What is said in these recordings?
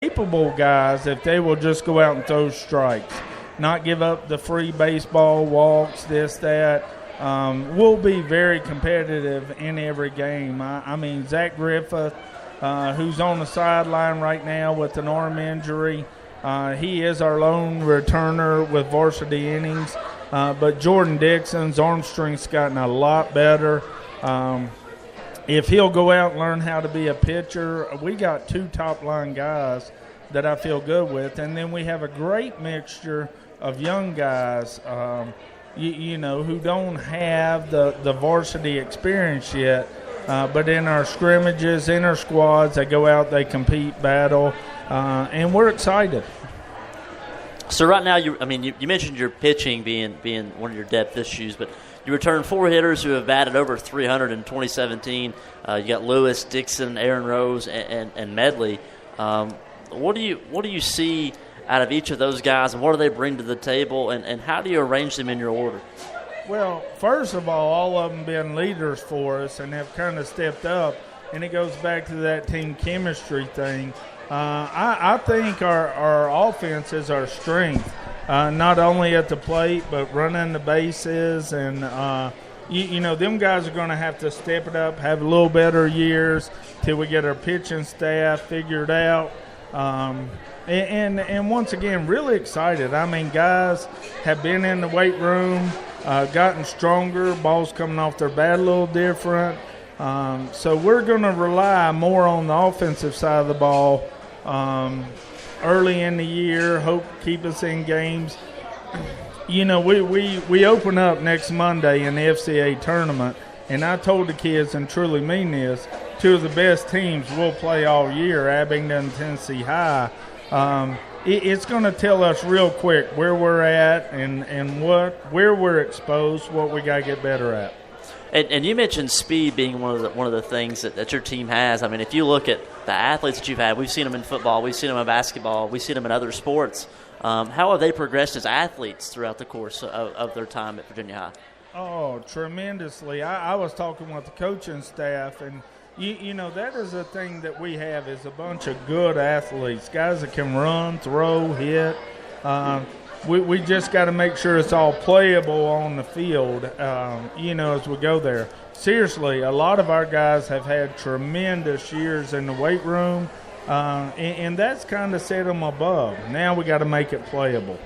capable guys if they will just go out and throw strikes, not give up the free baseball, walks, this, that. We'll be very competitive in every game. I mean, Zach Griffith, who's on the sideline right now with an arm injury, he is our lone returner with varsity innings. But Jordan Dixon's arm strength's gotten a lot better. If he'll go out and learn how to be a pitcher, we got 2 top-line guys that I feel good with. And then we have a great mixture of young guys, who don't have the varsity experience yet. But in our scrimmages, in our squads, they go out, they compete, battle, and we're excited. So right now, you mentioned your pitching being one of your depth issues, but you returned 4 hitters who have batted over 300 in 2017. You got Lewis, Dixon, Aaron Rose, and Medley. What do you see out of each of those guys, and what do they bring to the table, and how do you arrange them in your order? Well, first of all of them been leaders for us and have kind of stepped up, and it goes back to that team chemistry thing. I think our offense is our strength, not only at the plate but running the bases. And, them guys are going to have to step it up, have a little better years till we get our pitching staff figured out. And once again, really excited. I mean, guys have been in the weight room, gotten stronger, balls coming off their bat a little different. So we're going to rely more on the offensive side of the ball early in the year, hope keep us in games. We open up next Monday in the FCA tournament, and I told the kids, and truly mean this, 2 of the best teams we'll play all year, Abingdon, Tennessee High. It's going to tell us real quick where we're at and where we're exposed, what we got to get better at. And you mentioned speed being one of the things that your team has. I mean, if you look at the athletes that you've had, we've seen them in football, we've seen them in basketball, we've seen them in other sports. How have they progressed as athletes throughout the course of their time at Virginia High? Oh, tremendously. I was talking with the coaching staff, and that is a thing that we have is a bunch of good athletes, guys that can run, throw, hit. We just got to make sure it's all playable on the field, as we go there. Seriously, a lot of our guys have had tremendous years in the weight room, and that's kind of set them above. Now we got to make it playable.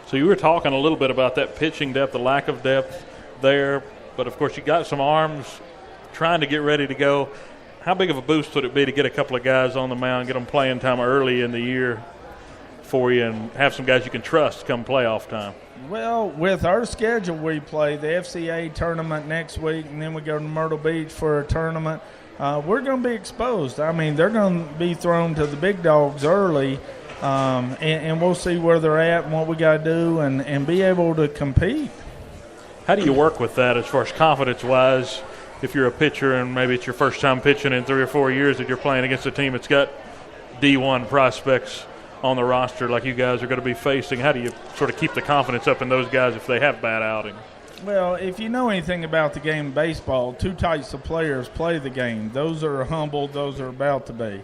So you were talking a little bit about that pitching depth, the lack of depth there, but, of course, you got some arms trying to get ready to go. How big of a boost would it be to get a couple of guys on the mound, get them playing time early in the year for you, and have some guys you can trust come playoff time? Well, with our schedule, we play the FCA tournament next week, and then we go to Myrtle Beach for a tournament. We're going to be exposed. I mean, they're going to be thrown to the big dogs early, and we'll see where they're at and what we got to do and be able to compete. How do you work with that as far as confidence-wise? If you're a pitcher and maybe it's your first time pitching in 3 or 4 years that you're playing against a team that's got D1 prospects on the roster like you guys are going to be facing, how do you sort of keep the confidence up in those guys if they have bad outings? Well, if you know anything about the game of baseball, 2 types of players play the game. Those are humble, those are about to be.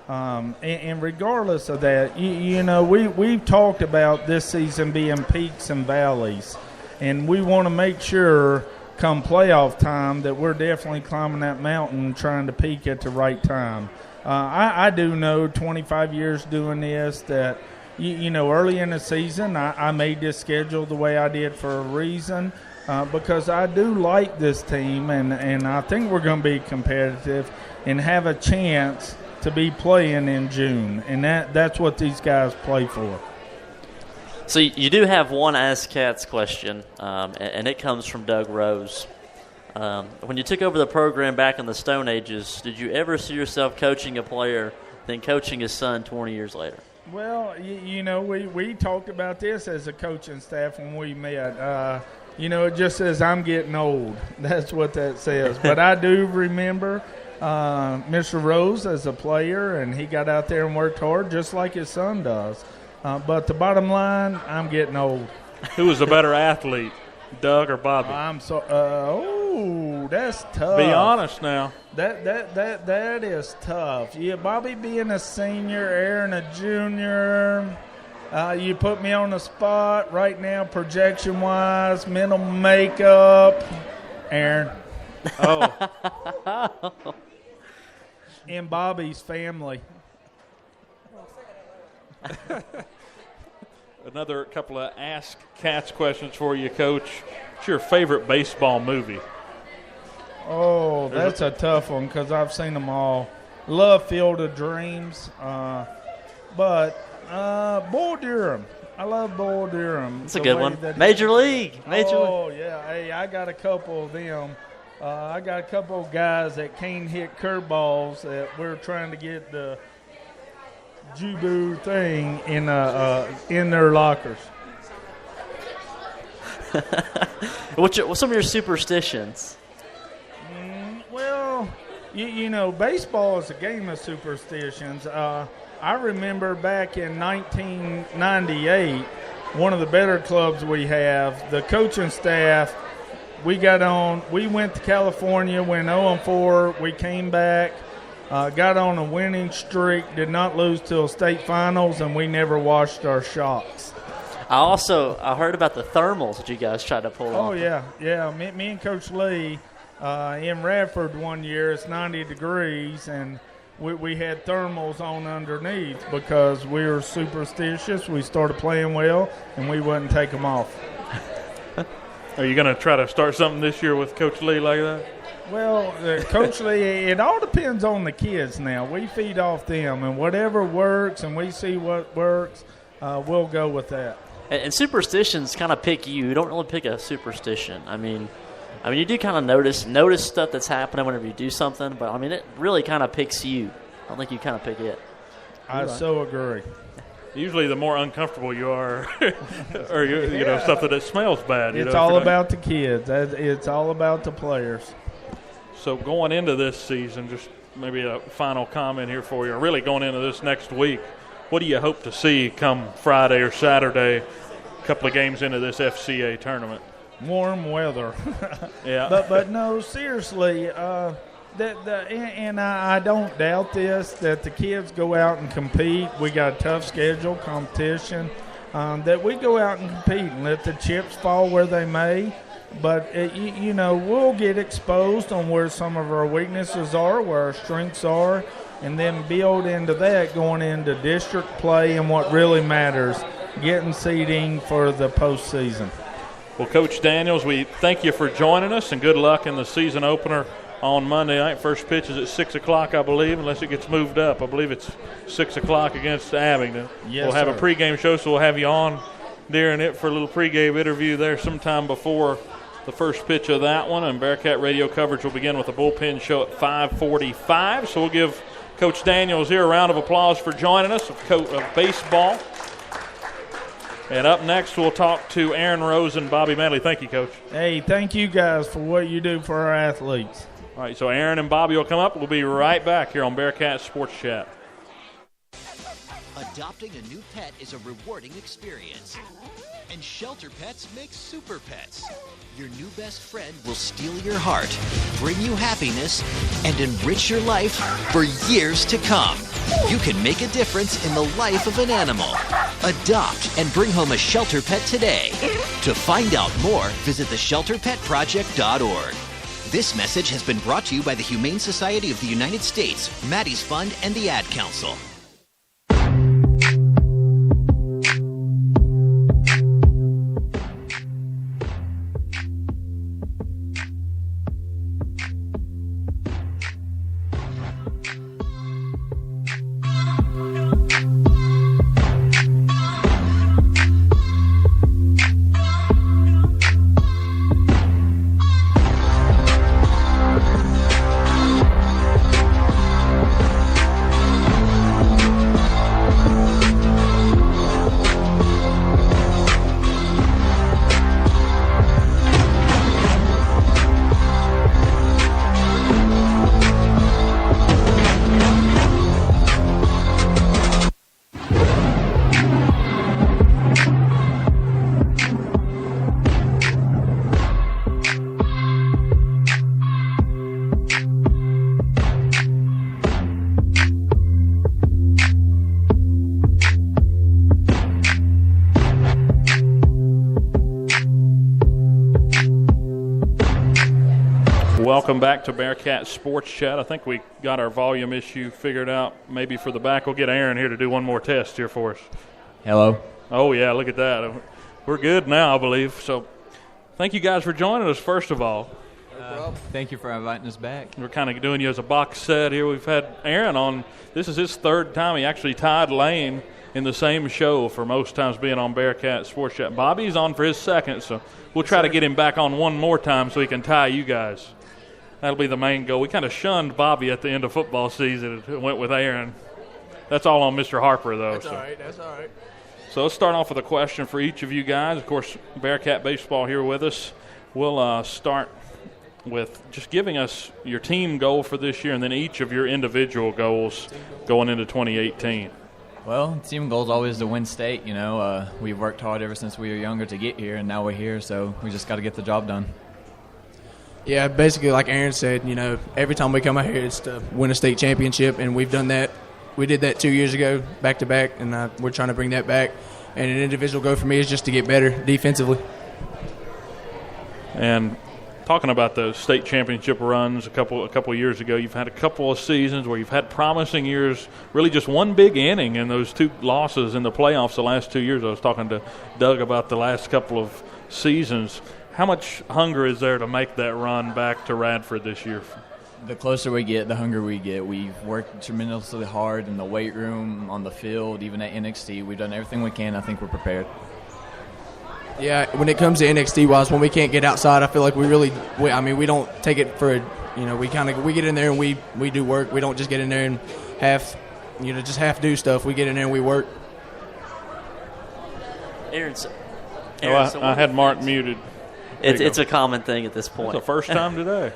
And regardless of that, we've talked about this season being peaks and valleys, and we want to make sure come playoff time that we're definitely climbing that mountain trying to peak at the right time. I do know 25 years doing this that, early in the season I made this schedule the way I did for a reason because I do like this team and I think we're going to be competitive and have a chance to be playing in June, and that's what these guys play for. So you do have one Ask Cats question, and it comes from Doug Rose. When you took over the program back in the Stone Ages, did you ever see yourself coaching a player, then coaching his son 20 years later? Well, we talked about this as a coaching staff when we met. It just says I'm getting old. That's what that says. But I do remember Mr. Rose as a player, and he got out there and worked hard just like his son does. But the bottom line, I'm getting old. Who was the better athlete, Doug or Bobby? Ooh, that's tough. Be honest now. That is tough. Yeah, Bobby being a senior, Aaron a junior. You put me on the spot right now, projection-wise, mental makeup. Aaron. Oh. And Bobby's family. Another couple of Ask Cats questions for you, Coach. What's your favorite baseball movie? Oh, that's a tough one because I've seen them all. Love Field of Dreams, but Bull Durham. I love Bull Durham. That's a good one. Major League. Oh, yeah. Hey, I got a couple of them. I got a couple of guys that can't hit curveballs that we're trying to get the Jubu thing in their lockers. What's some of your superstitions? Well, you know, baseball is a game of superstitions. I remember back in 1998, one of the better clubs we have, the coaching staff, we went to California, went 0-4, we came back, got on a winning streak, did not lose till state finals, and we never washed our shots. I heard about the thermals that you guys tried to pull off. Oh, yeah. Me and Coach Lee in Radford one year, it's 90 degrees, and we had thermals on underneath because we were superstitious. We started playing well, and we wouldn't take them off. Are you going to try to start something this year with Coach Lee like that? Well, Coach Lee, it all depends on the kids now. We feed off them, and whatever works and we see what works, we'll go with that. And superstitions kind of pick you. You don't really pick a superstition. I mean, you do kind of notice stuff that's happening whenever you do something, but, I mean, it really kind of picks you. I don't think you kind of pick it. I so agree. Usually the more uncomfortable you are, or you know, something that smells bad. It's all about the kids. It's all about the players. So going into this season, just maybe a final comment here for you, really going into this next week, what do you hope to see come Friday or Saturday, a couple of games into this FCA tournament? Warm weather. Yeah. But no, seriously, and I don't doubt this, that the kids go out and compete. We got a tough schedule, competition, that we go out and compete and let the chips fall where they may. But, you know, we'll get exposed on where some of our weaknesses are, where our strengths are, and then build into that going into district play and what really matters, getting seeding for the postseason. Well, Coach Daniels, we thank you for joining us, and good luck in the season opener on Monday night. First pitch is at 6 o'clock, I believe, unless it gets moved up. I believe it's 6 o'clock against Abingdon. Yes, we'll have sir. a pregame show, so we'll have you on during it for a little pregame interview there sometime before the first pitch of that one. And Bearcat radio coverage will begin with a bullpen show at 5:45. So we'll give Coach Daniels here a round of applause for joining us of baseball. And up next, we'll talk to Aaron Rose and Bobby Medley. Thank you, Coach. Hey, thank you guys for what you do for our athletes. All right, so Aaron and Bobby will come up. We'll be right back here on Bearcat Sports Chat. Adopting a new pet is a rewarding experience. And Shelter Pets makes super pets. Your new best friend will steal your heart, bring you happiness, and enrich your life for years to come. You can make a difference in the life of an animal. Adopt and bring home a Shelter Pet today. To find out more, visit theshelterpetproject.org. This message has been brought to you by the Humane Society of the United States, Maddie's Fund, and the Ad Council. Welcome back to Bearcat Sports Chat. I think we got our volume issue figured out maybe for the back. We'll get Aaron here to do one more test here for us. Hello. Oh, yeah, look at that. We're good now, I believe. So thank you guys for joining us, first of all. Thank you for inviting us back. We're kind of doing you as a box set here. We've had Aaron on. This is his third time. He actually tied Lane in the same show for most times being on Bearcat Sports Chat. Bobby's on for his second, so we'll try to get him back on one more time so he can tie you guys. That'll be the main goal. We kind of shunned Bobby at the end of football season and went with Aaron. That's all on Mr. Harper, though. That's all right. That's all right. So let's start off with a question for each of you guys. Of course, Bearcat Baseball here with us. We'll start with just giving us your team goal for this year and then each of your individual goals going into 2018. Well, team goal is always to win state. You know, we've worked hard ever since we were younger to get here, and now we're here, so we just got to get the job done. Yeah, basically, like Aaron said, you know, every time we come out here, it's to win a state championship, and we've done that. We did that 2 years ago, back to back, and we're trying to bring that back. And an individual goal for me is just to get better defensively. And talking about the state championship runs a couple of years ago, you've had a couple of seasons where you've had promising years, really just one big inning in those two losses in the playoffs the last 2 years. I was talking to Doug about the last couple of seasons. How much hunger is there to make that run back to Radford this year? The closer we get, the hungrier we get. We've worked tremendously hard in the weight room, on the field, even at NXT. We've done everything we can. I think we're prepared. Yeah, when it comes to NXT-wise, when we can't get outside, I feel like we don't take it for, you know, we get in there and we do work. We don't just get in there and just half do stuff. We get in there and we work. Aaron, I had Mark muted. It's a common thing at this point. It's the first time today.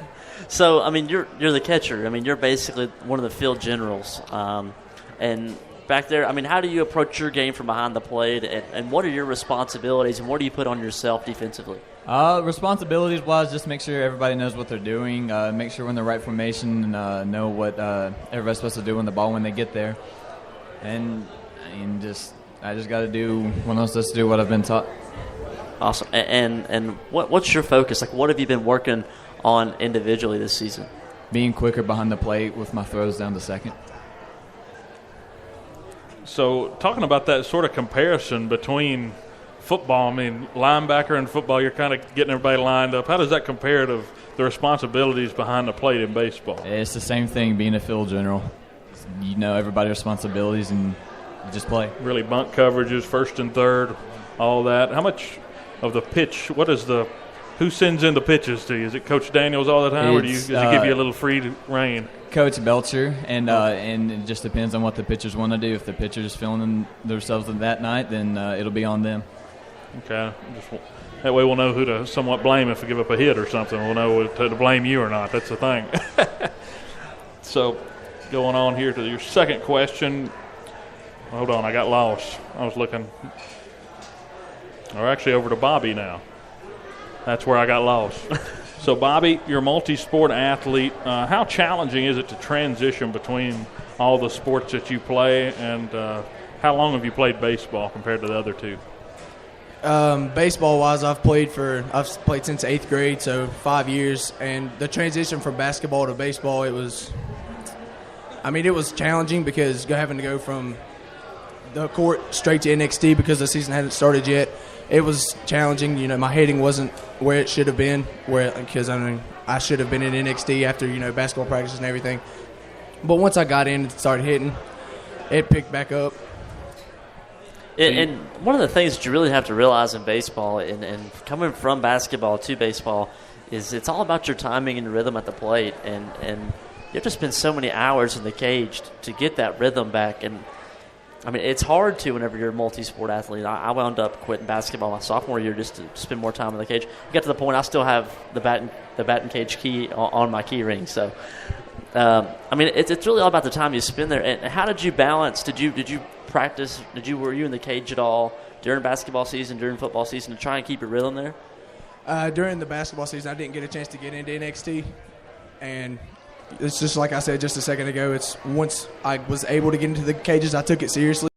So, I mean, you're the catcher. I mean, you're basically one of the field generals. And back there, I mean, how do you approach your game from behind the plate, and what are your responsibilities, and what do you put on yourself defensively? Responsibilities-wise, just make sure everybody knows what they're doing, make sure we're in the right formation, and know what everybody's supposed to do on the ball when they get there. And I just got to do what I'm supposed to do, what I've been taught. Awesome. And what's your focus? Like, what have you been working on individually this season? Being quicker behind the plate with my throws down to second. So talking about that sort of comparison between football, I mean, linebacker and football, you're kind of getting everybody lined up. How does that compare to the responsibilities behind the plate in baseball? It's the same thing being a field general. You know everybody's responsibilities and you just play. Really bunt coverages, first and third, all that. How much of the pitch, who sends in the pitches to you? Is it Coach Daniels all the time, or does he give you a little free rein? Coach Belcher, and it just depends on what the pitchers want to do. If the pitcher's feeling themselves that night, then it'll be on them. Okay. That way we'll know who to somewhat blame if we give up a hit or something. We'll know to blame you or not. That's the thing. So going on here to your second question. Hold on, I got lost. I was looking. We're actually over to Bobby now. That's where I got lost. So, Bobby, you're a multi-sport athlete. How challenging is it to transition between all the sports that you play, and how long have you played baseball compared to the other two? Baseball-wise, I've played since 8th grade, so 5 years. And the transition from basketball to baseball, it was challenging because having to go from the court straight to NXT because the season hadn't started yet. It was challenging. You know, my hitting wasn't where it should have been, because I should have been in NXT after, basketball practices and everything. But once I got in and started hitting, it picked back up. And one of the things that you really have to realize in baseball, and coming from basketball to baseball, is it's all about your timing and rhythm at the plate. And you have to spend so many hours in the cage to get that rhythm back. And I mean, it's hard to whenever you're a multi-sport athlete. I wound up quitting basketball my sophomore year just to spend more time in the cage. I got to the point I still have the bat and cage key on my key ring. So, I mean, it's really all about the time you spend there. And how did you balance? Did you practice? Were you in the cage at all during basketball season, during football season, to try and keep your rhythm there? During the basketball season, I didn't get a chance to get into NXT, and it's just like I said just a second ago. It's once I was able to get into the cages, I took it seriously.